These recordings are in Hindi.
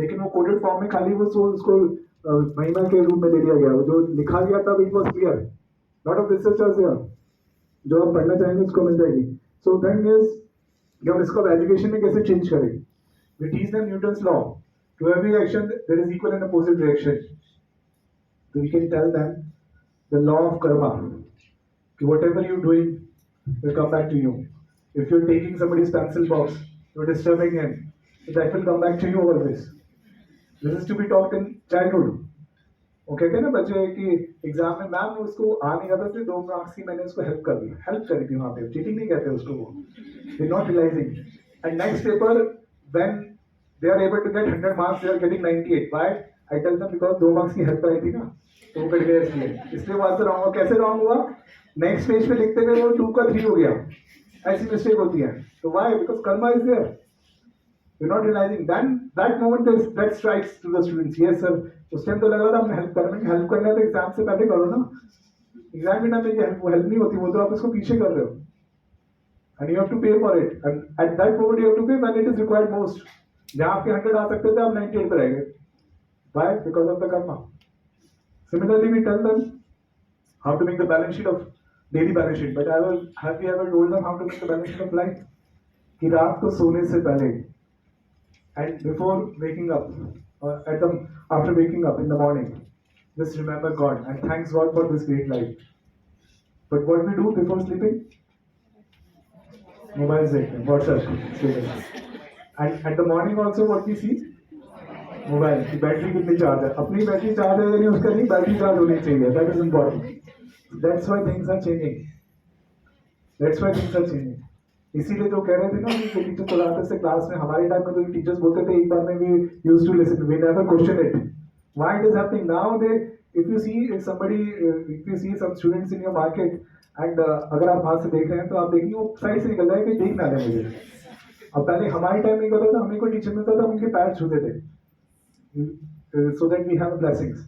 लेकिन वो कोडेड फॉर्म में खाली वो उसको महिमा के रूप में दे दिया गया, जो लिखा गया तब it was clear. Lot of researchers here, जो आप पढ़ना चाहेंगे उसको मिल जाएगी। सो थिंग इज कि हम इसको एजुकेशन में कैसे चेंज करें। We teach them Newton's law, to every action there is equal and opposite reaction. So we can tell them the law of karma. Whatever you're doing will come back to you. If you're taking somebody's pencil box, you're disturbing him, so that will come back to you always. This is to be taught in childhood. वो कहते हैं ना बच्चे कि एग्जाम में मैम उसको आ नहीं आता था 2 मार्क्स की, मैंने उसको हेल्प कर दी, हेल्प करी थी वहाँ पे, चीटिंग नहीं कहते उसको, वो they not realizing. And next paper when they are able to get 100 marks, they are getting 98। Why? I tell them because 2 marks की हेल्प आई थी ना, तो वो कट गया, इसलिए वो आंसर रॉन्ग हुआ। कैसे रॉन्ग हुआ? नेक्स्ट पेज पे लिखते हुए वो 2 का 3 हो गया, ऐसी मिस्टेक होती है। तो why? Because karma is there, you're not realizing। then that moment is that strikes to the students, yes sir, उस टाइम तो लग रहा था हमने हेल्प करना है तो एग्जाम से पहले करो ना, एग्जाम में ना मेरी हेल्प नहीं होती, वो तो आप इसको पीछे कर रहे हो, and you have to pay for it, and at that moment you have to pay when it is required most। जहाँ आपके 100 आ सकते थे आप 98 पर आएंगे। why? Because of the karma। similarly we tell them how to make the balance sheet of daily balance sheet, but have you ever told them how to make the balance sheet of life? कि रात को सोने से पहले and before waking up, after waking up in the morning, just remember God and thanks God for this great life। But what we do before sleeping? Mobiles, WhatsApp, sleeping। And at the morning also what we see? Mobile की बैटरी कितनी चार्ज है, अपनी बैटरी चार्ज है या नहीं उसका नहीं, बैटरी चार्ज होनी चाहिए, that is important. That's why things are changing, that's why things are changing. इसीलिए जो कह रहे थे ना कि टीचर बुलाते से क्लास में, हमारे टाइम में तो टीचर्स बोलते थे एक बार में, we used to listen, we never question it why it is happening. Now they if you see some students in your market and अगर आप हाथ से देख रहे हैं तो आप देखिए वो साइड से निकल रहा है कि देख ना ले मुझे। अब पहले हमारे टाइम में होता था, हमें कोई टीचर मिलता था हम उनके पैर छूते थे so that we have blessings।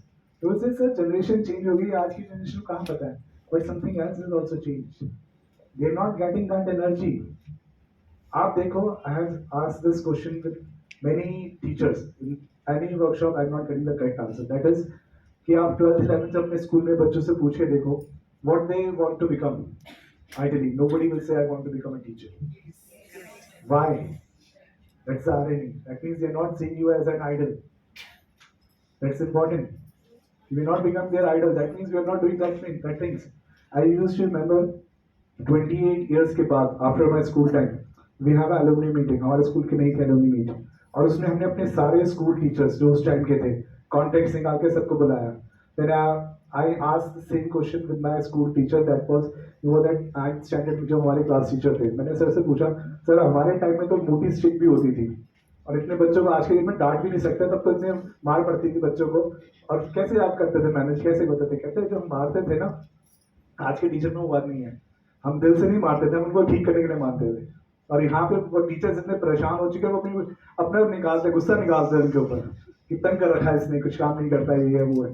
तो इससे सर जनरेशन चेंज हो गई, आज की जनरेशन को कहाँ पता है, but something else is also changed। They are not getting that energy। आप देखो, I have asked this question with many teachers in any workshop, I am not getting the correct answer। That is कि आप 12th 11th अपने स्कूल में बच्चों से पूछे देखो what they want to become। Ideally nobody will say I want to become a teacher। Why? That's the irony। That means they are not seeing you as an idol। That's important। If you not become their idol, that means you are not doing that things। I used to remember 28 years के बाद after my school time we have alumni meeting, हमारे स्कूल की नई थी एलुमनी मीटिंग, और उसमें हमने अपने सारे स्कूल टीचर्स जो उस टाइम के थे कॉन्टेक्ट निकाल के सबको बुलाया। Then I asked the same question with my school teacher, that was that 9th standard जो हमारे क्लास टीचर थे। मैंने सर से पूछा, सर हमारे टाइम में तो मोटी स्टिक भी होती थी और इतने बच्चों को आज के दिन में डांट भी नहीं सकते, तब तो इतने मार पड़ती थी बच्चों को, और कैसे आप करते थे मैनेज, कैसे करते थे? कहते जो हम मारते थे ना, आज के टीचर में वो बात नहीं है, हम दिल से नहीं मारते थे, हम उनको ठीक करने के लिए मारते थे। और यहाँ पे वो टीचर्स इतने परेशान हो चुके हैं, वो अपने निकालते, गुस्सा निकालते हैं उनके ऊपर कि तंग कर रखा है इसने, कुछ काम नहीं करता है, ये वो है।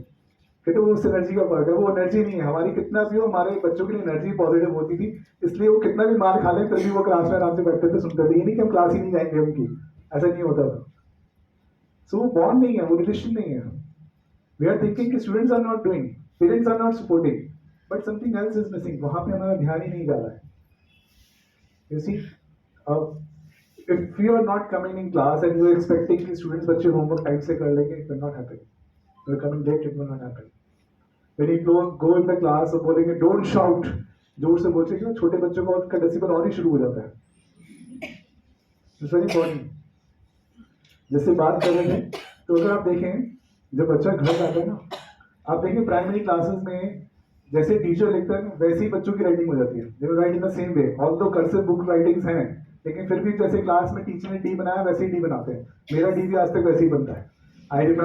कहते वो उस एनर्जी का फर्क है, वो एनर्जी नहीं है हमारी। कितना भी हो, हमारे बच्चों के लिए एनर्जी पॉजिटिव होती थी, इसलिए वो कितना भी मार खा ले फिर भी वो क्लास में आराम से बैठते थे, सुनते थे। ये नहीं कि हम क्लास ही नहीं जाएंगे उनकी, ऐसा नहीं होता था। सो वो बॉन्ड नहीं है, वो रिलेशन नहीं है। वी आर थिंकिंग कि students are not doing, parents are not supporting, but something else is missing. वहां पे हमारा ध्यान ही नहीं जा रहा है। You see, if you are not coming in class and you are expecting कि students बच्चे homework टाइम से कर लेंगे, it will not happen। You are coming late, it will not happen। When you go in the class और बोलेंगे don't shout, जोर से बोलते हैं, छोटे बच्चों का उसका डेसिबल और ही शुरू हो जाता है। It's very important। जैसे बात कर रहे थे, तो अगर आप देखें जब बच्चा घर जाता है ना, आप देखें प्राइमरी क्लासेस में जैसे टीचर लिखता है वैसे ही बच्चों की राइटिंग हो जाती है। They write in the same way, although cursive book writings हैं, लेकिन फिर भी जैसे क्लास में टीचर ने डी बनाया वैसे ही डी बनाते हैं। मेरा डी भी आज तक वैसे ही बनता है। I remember